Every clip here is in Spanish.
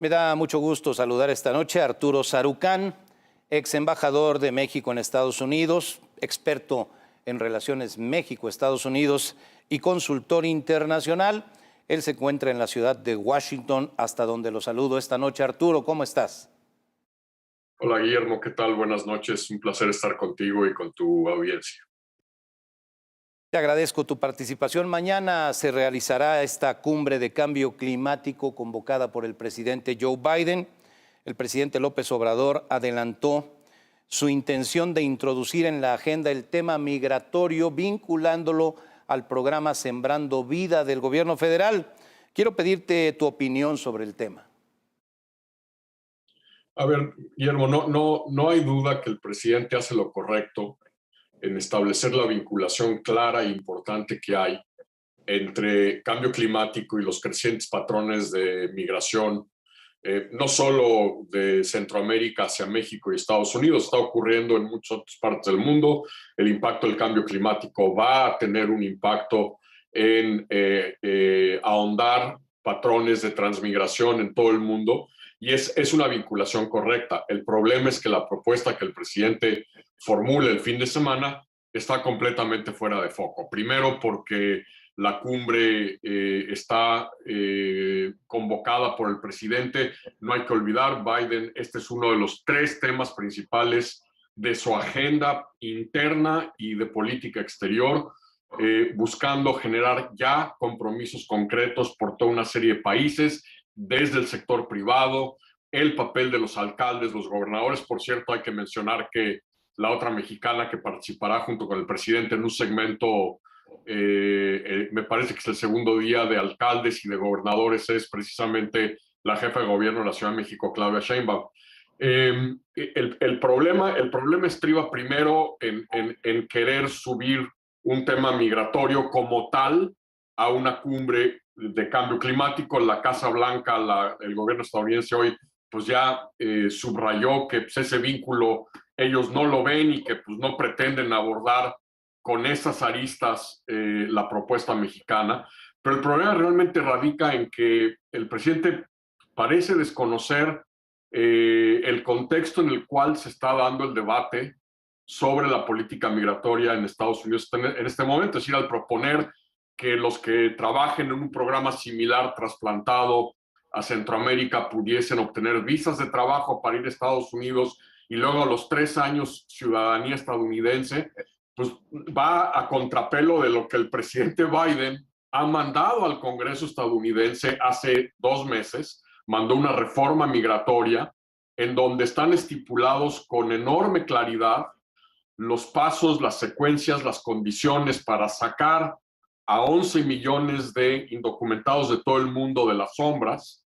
Me da mucho gusto saludar esta noche a Arturo Sarucán, ex embajador de México en Estados Unidos, experto en relaciones México-Estados Unidos y consultor internacional. Él se encuentra en la ciudad de Washington, hasta donde lo saludo esta noche. Arturo, ¿cómo estás? Hola Guillermo, ¿qué tal? Buenas noches. Un placer estar contigo y con tu audiencia. Te agradezco tu participación. Mañana se realizará esta cumbre de cambio climático convocada por el presidente Joe Biden. El presidente López Obrador adelantó su intención de introducir en la agenda el tema migratorio, vinculándolo al programa Sembrando Vida del gobierno federal. Quiero pedirte tu opinión sobre el tema. A ver, Guillermo, no hay duda que el presidente hace lo correcto en establecer la vinculación clara e importante que hay entre cambio climático y los crecientes patrones de migración, no solo de Centroamérica hacia México y Estados Unidos, está ocurriendo en muchas otras partes del mundo. El impacto del cambio climático va a tener un impacto en ahondar patrones de transmigración en todo el mundo, y es una vinculación correcta. El problema es que la propuesta que el presidente formula el fin de semana está completamente fuera de foco. Primero porque la cumbre está convocada por el presidente. No hay que olvidar, Biden, este es uno de los 3 temas principales de su agenda interna y de política exterior, buscando generar ya compromisos concretos por toda una serie de países, desde el sector privado, el papel de los alcaldes, los gobernadores. Por cierto, hay que mencionar que la otra mexicana que participará junto con el presidente en un segmento, me parece que es el segundo día, de alcaldes y de gobernadores, es precisamente la jefa de gobierno de la Ciudad de México, Claudia Sheinbaum. El problema estriba primero en querer subir un tema migratorio como tal a una cumbre de cambio climático. La Casa Blanca, el gobierno estadounidense hoy, pues ya subrayó que pues, ese vínculo ellos no lo ven y que pues no pretenden abordar con esas aristas la propuesta mexicana. Pero el problema realmente radica en que el presidente parece desconocer el contexto en el cual se está dando el debate sobre la política migratoria en Estados Unidos en este momento. Es decir, al proponer que los que trabajen en un programa similar trasplantado a Centroamérica pudiesen obtener visas de trabajo para ir a Estados Unidos y luego a los 3 años ciudadanía estadounidense, pues va a contrapelo de lo que el presidente Biden ha mandado al Congreso estadounidense hace 2 meses. Mandó una reforma migratoria en donde están estipulados con enorme claridad los pasos, las secuencias, las condiciones para sacar a 11 millones de indocumentados de todo el mundo de las sombras,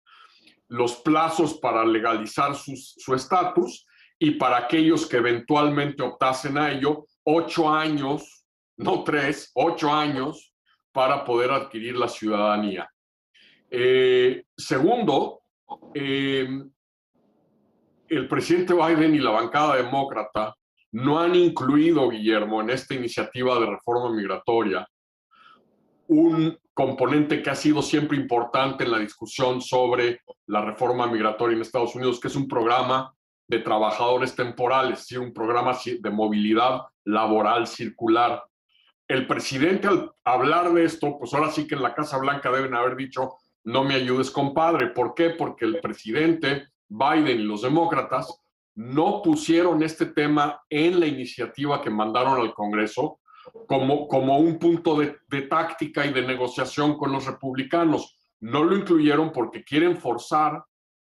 los plazos para legalizar su estatus, y para aquellos que eventualmente optasen a ello, 8 años, no 3, 8 años para poder adquirir la ciudadanía. Segundo, el presidente Biden y la bancada demócrata no han incluido, Guillermo, en esta iniciativa de reforma migratoria un componente que ha sido siempre importante en la discusión sobre la reforma migratoria en Estados Unidos, que es un programa de trabajadores temporales, ¿sí? Un programa de movilidad laboral circular. El presidente, al hablar de esto, pues ahora sí que en la Casa Blanca deben haber dicho: no me ayudes, compadre. ¿Por qué? Porque el presidente Biden y los demócratas no pusieron este tema en la iniciativa que mandaron al Congreso como un punto de táctica y de negociación con los republicanos. No lo incluyeron porque quieren forzar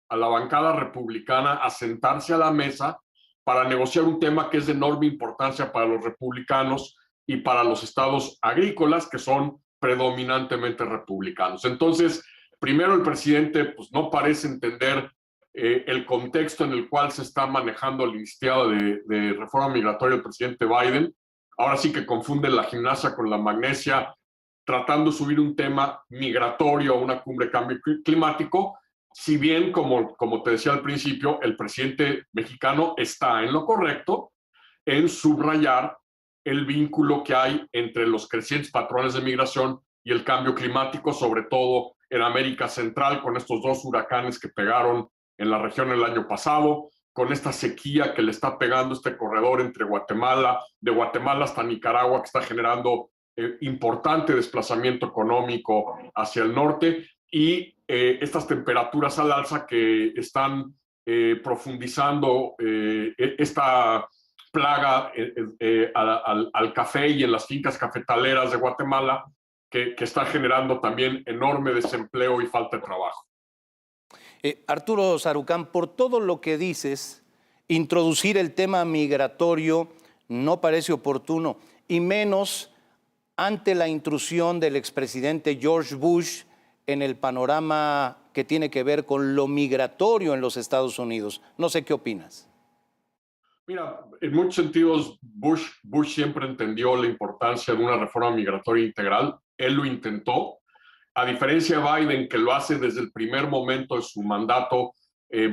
a la bancada republicana a sentarse a la mesa para negociar un tema que es de enorme importancia para los republicanos y para los estados agrícolas, que son predominantemente republicanos. Entonces, primero, el presidente pues, no parece entender el contexto en el cual se está manejando la iniciativa de reforma migratoria del presidente Biden. Ahora sí que confunden la gimnasia con la magnesia, tratando de subir un tema migratorio a una cumbre de cambio climático, si bien, como te decía al principio, el presidente mexicano está en lo correcto en subrayar el vínculo que hay entre los crecientes patrones de migración y el cambio climático, sobre todo en América Central con estos 2 huracanes que pegaron en la región el año pasado, con esta sequía que le está pegando este corredor entre Guatemala, de Guatemala hasta Nicaragua, que está generando importante desplazamiento económico hacia el norte, y estas temperaturas al alza que están profundizando esta plaga al café y en las fincas cafetaleras de Guatemala, que está generando también enorme desempleo y falta de trabajo. Arturo Sarucán, por todo lo que dices, introducir el tema migratorio no parece oportuno, y menos ante la intrusión del expresidente George Bush en el panorama que tiene que ver con lo migratorio en los Estados Unidos. No sé qué opinas. Mira, en muchos sentidos, Bush siempre entendió la importancia de una reforma migratoria integral. Él lo intentó. A diferencia de Biden, que lo hace desde el primer momento de su mandato,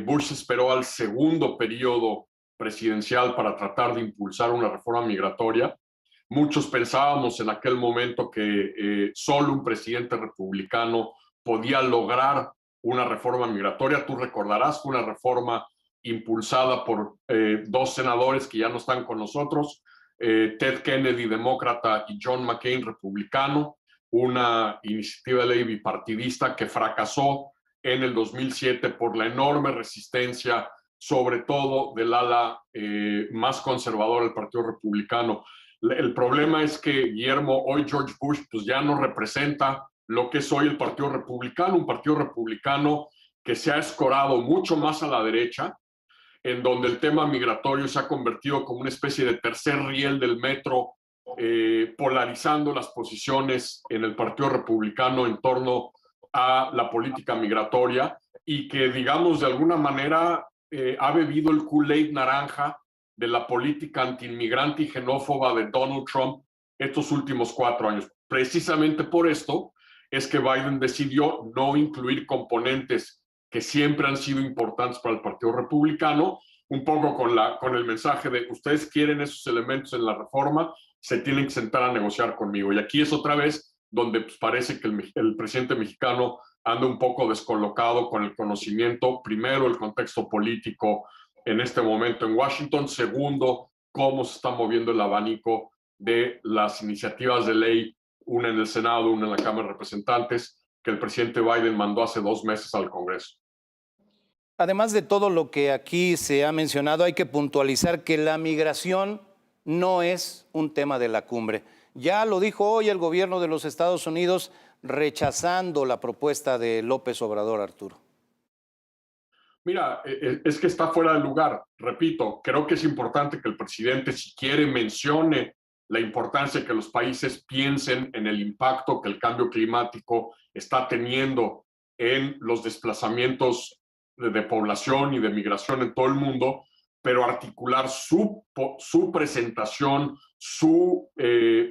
Bush esperó al segundo periodo presidencial para tratar de impulsar una reforma migratoria. Muchos pensábamos en aquel momento que solo un presidente republicano podía lograr una reforma migratoria. Tú recordarás que una reforma impulsada por 2 senadores que ya no están con nosotros, Ted Kennedy, demócrata, y John McCain, republicano, una iniciativa de ley bipartidista que fracasó en el 2007 por la enorme resistencia, sobre todo del ala más conservadora del Partido Republicano. El problema es que, Guillermo, hoy George Bush pues ya no representa lo que es hoy el Partido Republicano, un Partido Republicano que se ha escorado mucho más a la derecha, en donde el tema migratorio se ha convertido como una especie de tercer riel del metro, polarizando las posiciones en el Partido Republicano en torno a la política migratoria, y que, digamos, de alguna manera ha bebido el Kool-Aid naranja de la política antiinmigrante y xenófoba de Donald Trump estos últimos 4 años. Precisamente por esto es que Biden decidió no incluir componentes que siempre han sido importantes para el Partido Republicano, un poco con el mensaje de ustedes quieren esos elementos en la reforma, se tienen que sentar a negociar conmigo. Y aquí es otra vez donde pues, parece que el presidente mexicano anda un poco descolocado con el conocimiento, primero, el contexto político en este momento en Washington, segundo, cómo se está moviendo el abanico de las iniciativas de ley, una en el Senado, una en la Cámara de Representantes, que el presidente Biden mandó hace 2 meses al Congreso. Además de todo lo que aquí se ha mencionado, hay que puntualizar que la migración no es un tema de la cumbre. Ya lo dijo hoy el gobierno de los Estados Unidos, rechazando la propuesta de López Obrador, Arturo. Mira, es que está fuera de lugar. Repito, creo que es importante que el presidente, si quiere, mencione la importancia de que los países piensen en el impacto que el cambio climático está teniendo en los desplazamientos de población y de migración en todo el mundo, pero articular su presentación, su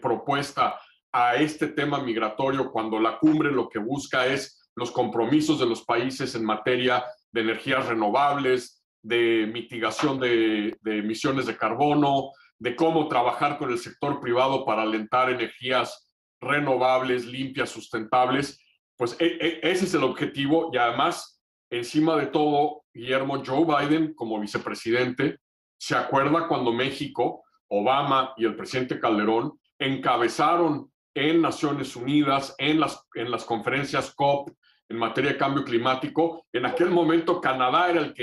propuesta a este tema migratorio, cuando la cumbre lo que busca es los compromisos de los países en materia de energías renovables, de mitigación de emisiones de carbono, de cómo trabajar con el sector privado para alentar energías renovables, limpias, sustentables. Pues ese es el objetivo, y además, encima de todo, Guillermo, Joe Biden como vicepresidente se acuerda cuando México, Obama y el presidente Calderón encabezaron en Naciones Unidas, en las conferencias COP en materia de cambio climático. En aquel momento Canadá era el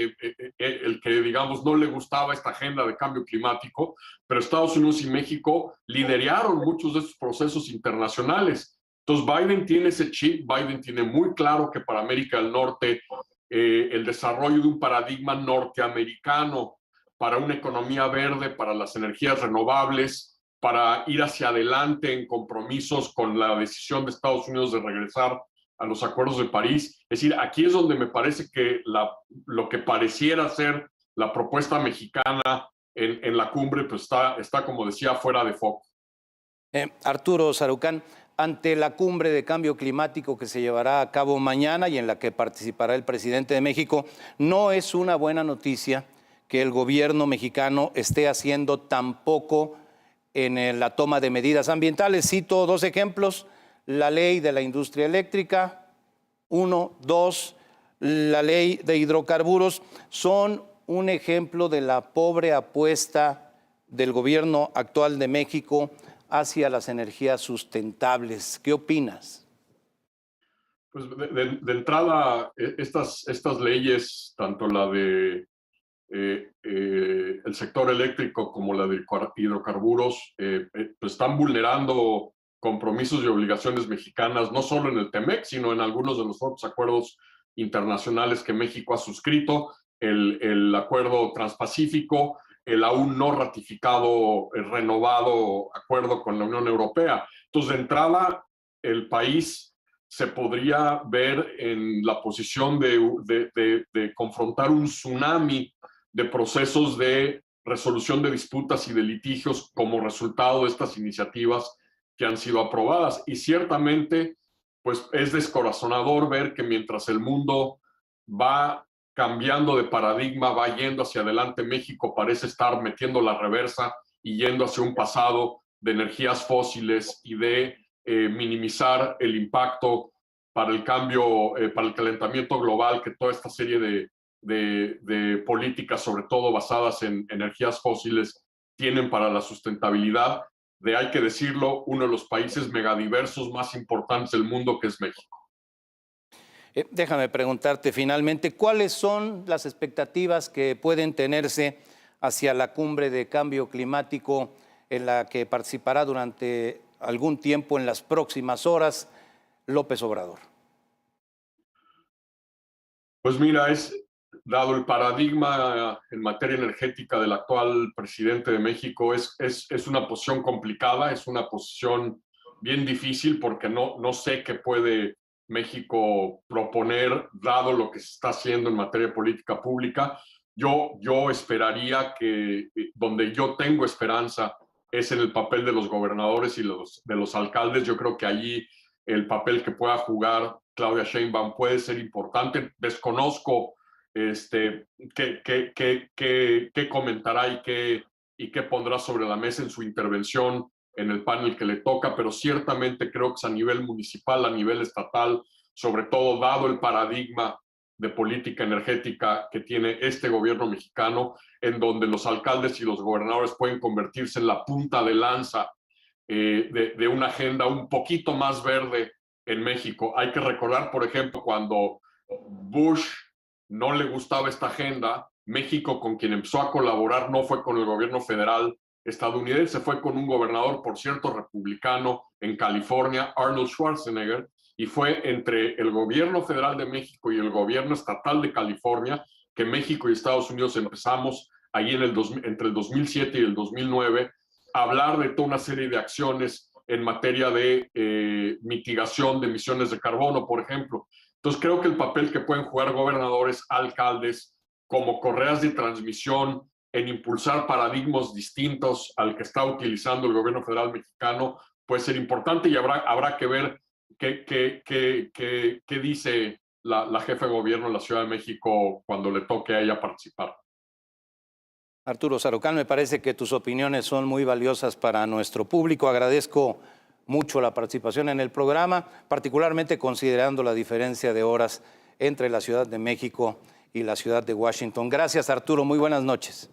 que, digamos, no le gustaba esta agenda de cambio climático, pero Estados Unidos y México lideraron muchos de estos procesos internacionales. Entonces Biden tiene ese chip, Biden tiene muy claro que para América del Norte el desarrollo de un paradigma norteamericano para una economía verde, para las energías renovables, para ir hacia adelante en compromisos con la decisión de Estados Unidos de regresar a los acuerdos de París. Es decir, aquí es donde me parece que lo que pareciera ser la propuesta mexicana en la cumbre pues está, como decía, fuera de foco. Arturo Sarucán, ante la cumbre de cambio climático que se llevará a cabo mañana y en la que participará el presidente de México, no es una buena noticia que el gobierno mexicano esté haciendo tan poco en la toma de medidas ambientales. Cito 2 ejemplos: la ley de la industria eléctrica, Uno, dos, la ley de hidrocarburos son un ejemplo de la pobre apuesta del gobierno actual de México hacia las energías sustentables. ¿Qué opinas? Pues de entrada, estas leyes, tanto la de el sector eléctrico como la de hidrocarburos, pues están vulnerando compromisos y obligaciones mexicanas, no solo en el TEMEC, sino en algunos de los otros acuerdos internacionales que México ha suscrito, el acuerdo transpacífico, el aún no ratificado, el renovado acuerdo con la Unión Europea. Entonces, de entrada, el país se podría ver en la posición de confrontar un tsunami de procesos de resolución de disputas y de litigios como resultado de estas iniciativas que han sido aprobadas. Y ciertamente, pues es descorazonador ver que mientras el mundo va cambiando de paradigma, va yendo hacia adelante, México parece estar metiendo la reversa y yendo hacia un pasado de energías fósiles y de minimizar el impacto para el cambio, para el calentamiento global que toda esta serie de políticas, sobre todo basadas en energías fósiles, tienen para la sustentabilidad de, hay que decirlo, uno de los países megadiversos más importantes del mundo, que es México. Déjame preguntarte finalmente, ¿cuáles son las expectativas que pueden tenerse hacia la cumbre de cambio climático en la que participará durante algún tiempo en las próximas horas López Obrador? Pues mira, dado el paradigma en materia energética del actual presidente de México, es una posición complicada, es una posición bien difícil porque no sé qué puede México proponer, dado lo que se está haciendo en materia de política pública. Yo esperaría que, donde yo tengo esperanza, es en el papel de los gobernadores y de los alcaldes. Yo creo que allí el papel que pueda jugar Claudia Sheinbaum puede ser importante. Desconozco qué comentará y qué pondrá sobre la mesa en su intervención en el panel que le toca, pero ciertamente creo que es a nivel municipal, a nivel estatal, sobre todo dado el paradigma de política energética que tiene este gobierno mexicano, en donde los alcaldes y los gobernadores pueden convertirse en la punta de lanza de una agenda un poquito más verde en México. Hay que recordar, por ejemplo, cuando Bush no le gustaba esta agenda, México, con quien empezó a colaborar, no fue con el gobierno federal estadounidense, fue con un gobernador, por cierto, republicano en California, Arnold Schwarzenegger, y fue entre el gobierno federal de México y el gobierno estatal de California que México y Estados Unidos empezamos ahí entre el 2007 y el 2009 a hablar de toda una serie de acciones en materia de mitigación de emisiones de carbono, por ejemplo. Entonces creo que el papel que pueden jugar gobernadores, alcaldes, como correas de transmisión en impulsar paradigmas distintos al que está utilizando el gobierno federal mexicano puede ser importante, y habrá que ver qué dice la jefa de gobierno de la Ciudad de México cuando le toque a ella participar. Arturo Sarucán, me parece que tus opiniones son muy valiosas para nuestro público. Agradezco mucho la participación en el programa, particularmente considerando la diferencia de horas entre la Ciudad de México y la ciudad de Washington. Gracias, Arturo. Muy buenas noches.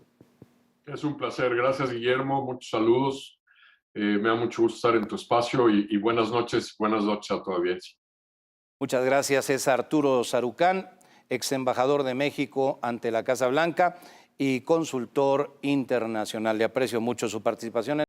Es un placer. Gracias, Guillermo. Muchos saludos. Me da mucho gusto estar en tu espacio y buenas noches a tu audiencia. Muchas gracias. Es Arturo Sarucán, ex embajador de México ante la Casa Blanca y consultor internacional. Le aprecio mucho su participación.